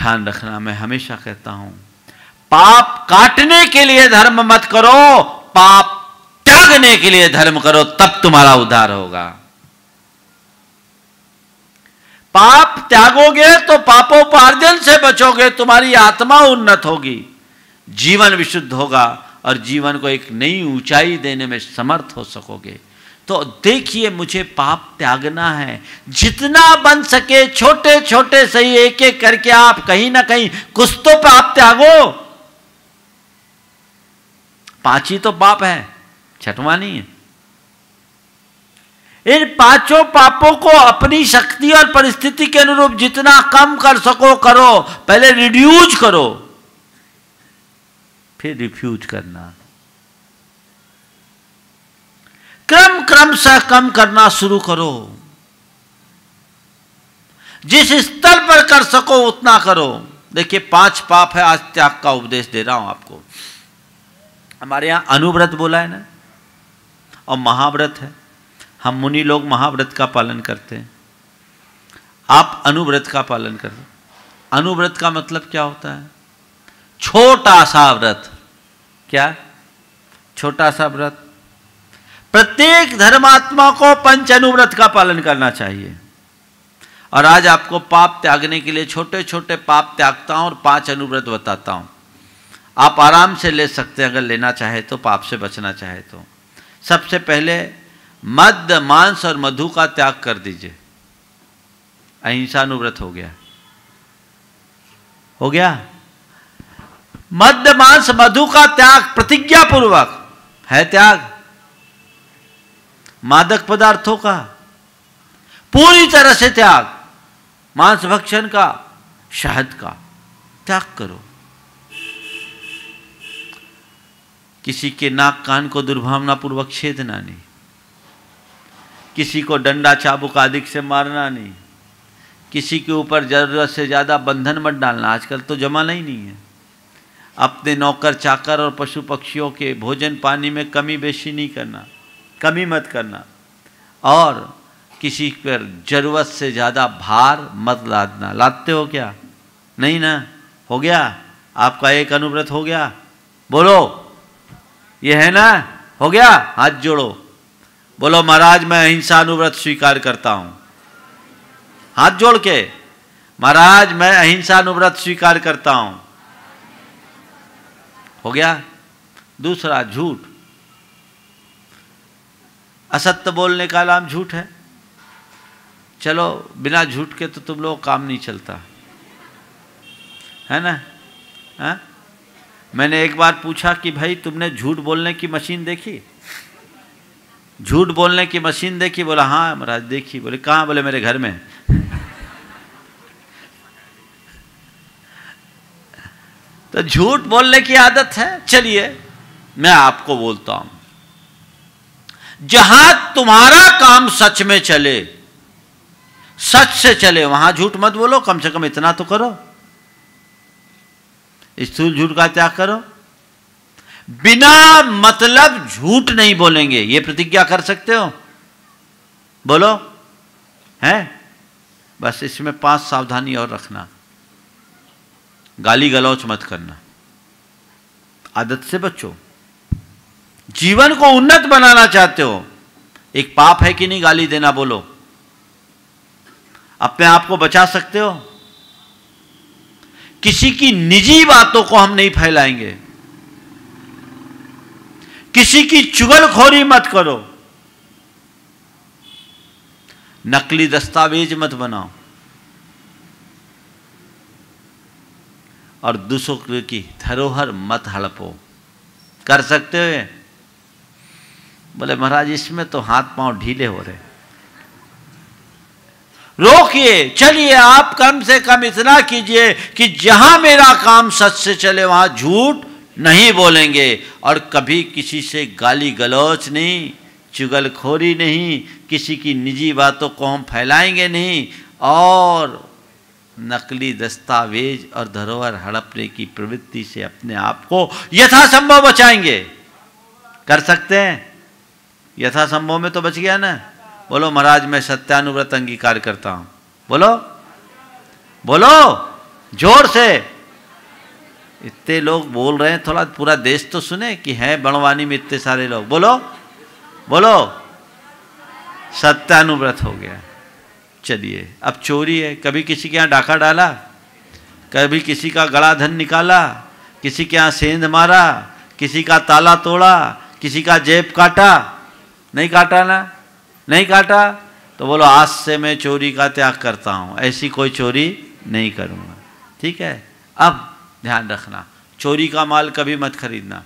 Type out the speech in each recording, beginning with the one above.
ध्यान रखना, मैं हमेशा कहता हूं, पाप काटने के लिए धर्म मत करो, पाप त्यागने के लिए धर्म करो, तब तुम्हारा उद्धार होगा। पाप त्यागोगे तो पापोपार्जन से बचोगे, तुम्हारी आत्मा उन्नत होगी, जीवन विशुद्ध होगा और जीवन को एक नई ऊंचाई देने में समर्थ हो सकोगे। तो देखिए, मुझे पाप त्यागना है, जितना बन सके छोटे छोटे सही, एक एक करके आप कहीं ना कहीं कुछ तो पाप त्यागो। 5 ही तो पाप है, 6वां नहीं है। इन 5 पापों को अपनी शक्ति और परिस्थिति के अनुरूप जितना कम कर सको करो। पहले रिड्यूस करो, फिर रिफ्यूज करना, क्रम से कम करना शुरू करो। जिस स्तर पर कर सको उतना करो। देखिए, 5 पाप है, आज त्याग का उपदेश दे रहा हूं आपको। हमारे यहां अनुव्रत बोला है ना, और महाव्रत है। हम मुनि लोग महाव्रत का पालन करते हैं, आप अनुव्रत का पालन करो। अनुव्रत का मतलब क्या होता है? छोटा सा व्रत। क्या? छोटा सा व्रत। प्रत्येक धर्मात्मा को 5 अनुव्रत का पालन करना चाहिए। और आज आपको पाप त्यागने के लिए छोटे छोटे पाप त्यागता हूं और 5 अनुव्रत बताता हूं। आप आराम से ले सकते हैं अगर लेना चाहे तो, पाप से बचना चाहे तो। सबसे पहले मद्य, मांस और मधु का त्याग कर दीजिए। अहिंसा अनुव्रत हो गया, हो गया। मद्य, मांस, मधु का त्याग प्रतिज्ञा पूर्वक है त्याग। मादक पदार्थों का पूरी तरह से त्याग, मांस भक्षण का, शहद का त्याग करो। किसी के नाक कान को दुर्भावना पूर्वक छेदना नहीं, किसी को डंडा चाबुक आदि से मारना नहीं, किसी के ऊपर जरूरत से ज़्यादा बंधन मत डालना। आजकल तो जमाना ही नहीं है। अपने नौकर चाकर और पशु पक्षियों के भोजन पानी में कमी बेशी नहीं करना, कमी मत करना। और किसी पर जरूरत से ज़्यादा भार मत लादना। लादते हो क्या? नहीं ना? हो गया आपका एक अनुव्रत हो गया। बोलो, ये है ना? हो गया? हाथ जोड़ो, बोलो महाराज मैं अहिंसा अनुव्रत स्वीकार करता हूं। हाथ जोड़ के, महाराज मैं अहिंसा अनुव्रत स्वीकार करता हूं। हो गया। दूसरा, झूठ। असत्य बोलने का नाम झूठ है। चलो, बिना झूठ के तो तुम लोग काम नहीं चलता है ना? हा? मैंने एक बार पूछा कि भाई तुमने झूठ बोलने की मशीन देखी? झूठ बोलने की मशीन देखी? बोला हाँ महाराज देखी। बोले कहाँ? बोले मेरे घर में। तो झूठ बोलने की आदत है। चलिए मैं आपको बोलता हूं, जहां तुम्हारा काम सच में चले, सच से चले, वहां झूठ मत बोलो। कम से कम इतना तो करो, स्थूल झूठ का त्याग करो। बिना मतलब झूठ नहीं बोलेंगे, ये प्रतिज्ञा कर सकते हो? बोलो, है? बस इसमें 5 सावधानी और रखना। गाली गलौच मत करना, आदत से बचो। जीवन को उन्नत बनाना चाहते हो, एक पाप है कि नहीं गाली देना? बोलो, अपने आप को बचा सकते हो? किसी की निजी बातों को हम नहीं फैलाएंगे, किसी की चुगलखोरी मत करो, नकली दस्तावेज मत बनाओ, और दूसरों की धरोहर मत हड़पो। कर सकते हो ये? बोले महाराज इसमें तो हाथ पांव ढीले हो रहे। रोकिए, चलिए आप कम से कम इतना कीजिए कि जहां मेरा काम सच से चले वहां झूठ नहीं बोलेंगे, और कभी किसी से गाली गलौच नहीं, चुगलखोरी नहीं, किसी की निजी बातों को हम फैलाएंगे नहीं, और नकली दस्तावेज और धरोहर हड़पने की प्रवृत्ति से अपने आप को यथासंभव बचाएंगे। कर सकते हैं? यथासंभव में तो बच गया ना? बोलो महाराज मैं सत्यानुव्रत अंगीकार करता हूं। बोलो बोलो, जोर से। इतने लोग बोल रहे हैं, थोड़ा पूरा देश तो सुने कि है बड़वानी में इतने सारे लोग। बोलो बोलो, सत्यानुव्रत हो गया। चलिए, अब चोरी है, कभी किसी के यहाँ डाका डाला, कभी किसी का गला धन निकाला, किसी के यहाँ सेंध मारा, किसी का ताला तोड़ा, किसी का जेब काटा? नहीं काटा ना? नहीं काटा तो बोलो आज से मैं चोरी का त्याग करता हूँ, ऐसी कोई चोरी नहीं करूँगा। ठीक है, अब ध्यान रखना, चोरी का माल कभी मत खरीदना,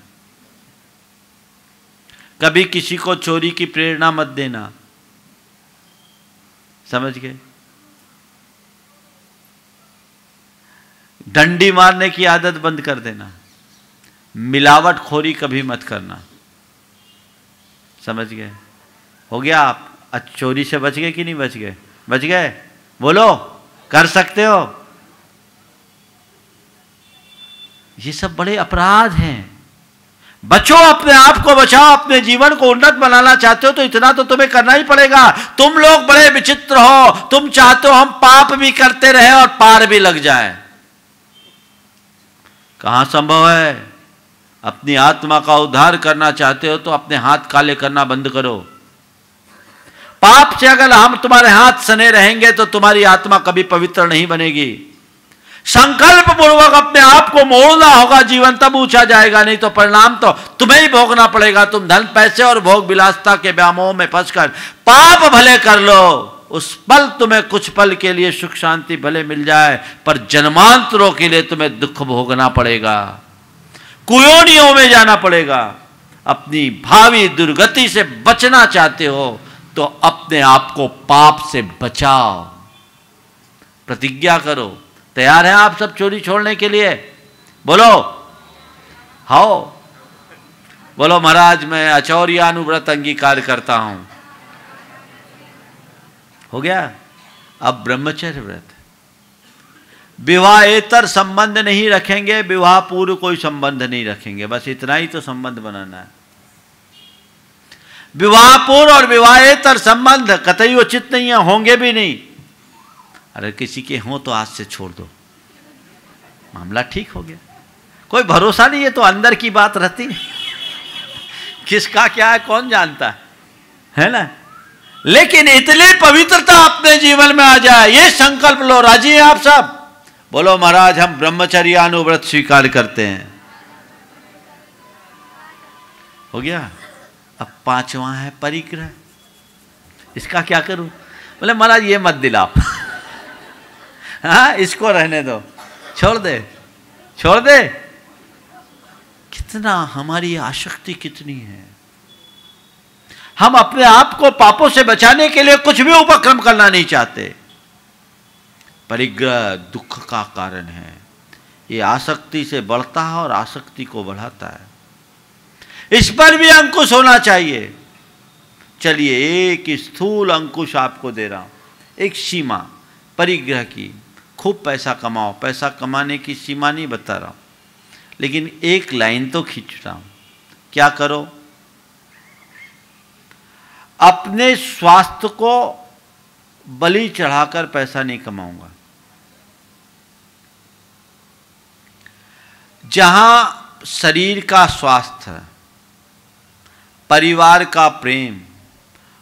कभी किसी को चोरी की प्रेरणा मत देना, समझ गए? डंडी मारने की आदत बंद कर देना, मिलावट खोरी कभी मत करना, समझ गए? हो गया? आप चोरी से बच गए कि नहीं बच गए? बच गए? बोलो, कर सकते हो? ये सब बड़े अपराध हैं। बचो, अपने आप को बचाओ, अपने जीवन को उन्नत बनाना चाहते हो तो इतना तो तुम्हें करना ही पड़ेगा। तुम लोग बड़े विचित्र हो, तुम चाहते हो हम पाप भी करते रहे और पार भी लग जाए। कहां संभव है? अपनी आत्मा का उद्धार करना चाहते हो तो अपने हाथ काले करना बंद करो। पाप से अगर हम तुम्हारे हाथ सने रहेंगे तो तुम्हारी आत्मा कभी पवित्र नहीं बनेगी। संकल्प पूर्वक अपने आप को मोड़ना होगा, जीवन तब ऊंचा जाएगा, नहीं तो परिणाम तो तुम्हें ही भोगना पड़ेगा। तुम धन पैसे और भोग विलासता के व्यामोह में फंसकर पाप भले कर लो, उस पल तुम्हें कुछ पल के लिए सुख शांति भले मिल जाए, पर जन्मांतरों के लिए तुम्हें दुख भोगना पड़ेगा, कुयोनियों में जाना पड़ेगा। अपनी भावी दुर्गति से बचना चाहते हो तो अपने आप को पाप से बचाओ, प्रतिज्ञा करो। तैयार हैं आप सब चोरी छोड़ने के लिए? बोलो हाओ, बोलो महाराज मैं अचौर्यानुव्रत अंगीकार करता हूं। हो गया? अब ब्रह्मचर्य व्रत, विवाहेतर संबंध नहीं रखेंगे, विवाह पूर्व कोई संबंध नहीं रखेंगे, बस इतना ही तो संबंध बनाना है। विवाह पूर्व और विवाहेतर संबंध कतई उचित नहीं है, होंगे भी नहीं। अरे किसी के हों तो आज से छोड़ दो, मामला ठीक हो गया। कोई भरोसा नहीं है तो अंदर की बात रहती है, किसका क्या है कौन जानता है ना? लेकिन इतनी पवित्रता अपने जीवन में आ जाए, ये संकल्प लो। राजी हैं आप सब? बोलो महाराज हम ब्रह्मचर्यानुव्रत स्वीकार करते हैं। हो गया? अब पांचवा है परिग्रह। इसका क्या करूं? बोले महाराज ये मत दिलाओ हाँ इसको रहने दो, छोड़ दे, छोड़ दे। कितना हमारी आसक्ति कितनी है, हम अपने आप को पापों से बचाने के लिए कुछ भी उपक्रम करना नहीं चाहते। परिग्रह दुख का कारण है, ये आसक्ति से बढ़ता है और आसक्ति को बढ़ाता है। इस पर भी अंकुश होना चाहिए। चलिए एक स्थूल अंकुश आपको दे रहा हूं, एक सीमा परिग्रह की। खूब पैसा कमाओ, पैसा कमाने की सीमा नहीं बता रहा हूं, लेकिन एक लाइन तो खींच रहा हूं। क्या करो? अपने स्वास्थ्य को बलि चढ़ाकर पैसा नहीं कमाऊंगा। जहां शरीर का स्वास्थ्य, परिवार का प्रेम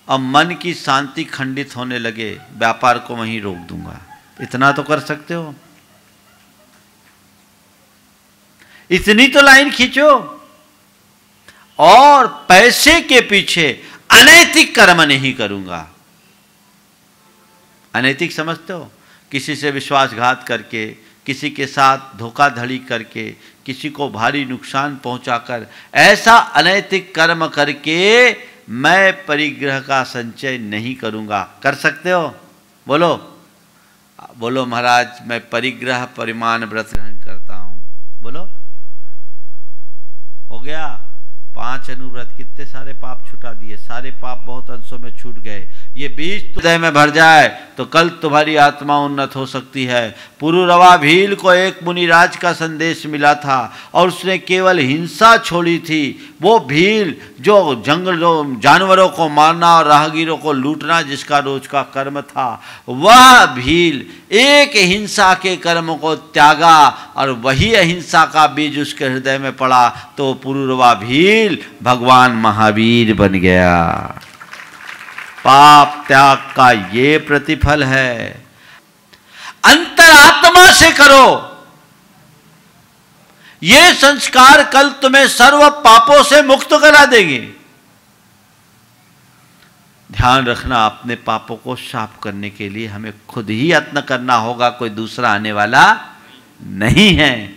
और मन की शांति खंडित होने लगे, व्यापार को वहीं रोक दूंगा। इतना तो कर सकते हो, इतनी तो लाइन खींचो। और पैसे के पीछे अनैतिक कर्म नहीं करूंगा। अनैतिक समझते हो? किसी से विश्वासघात करके, किसी के साथ धोखाधड़ी करके, किसी को भारी नुकसान पहुंचाकर, ऐसा अनैतिक कर्म करके मैं परिग्रह का संचय नहीं करूंगा। कर सकते हो? बोलो बोलो महाराज मैं परिग्रह परिमाण व्रत ग्रहण करता हूं। बोलो। हो गया? 5 अनुव्रत, कितने सारे पाप छुटा दिए, सारे पाप बहुत अंशों में छूट गए। ये बीज हृदय में भर जाए तो कल तुम्हारी आत्मा उन्नत हो सकती है। पुरुरवा भील को एक मुनिराज का संदेश मिला था और उसने केवल हिंसा छोड़ी थी। वो भील जो जानवरों को मारना और राहगीरों को लूटना जिसका रोज का कर्म था, वह भील एक हिंसा के कर्म को त्यागा और वही अहिंसा का बीज उसके हृदय में पड़ा, तो पुरुरवा भील भगवान महावीर बन गया। पाप त्याग का ये प्रतिफल है। अंतरात्मा से करो। ये संस्कार कल तुम्हें सर्व पापों से मुक्त करा देंगे। ध्यान रखना, अपने पापों को साफ करने के लिए हमें खुद ही यत्न करना होगा, कोई दूसरा आने वाला नहीं है।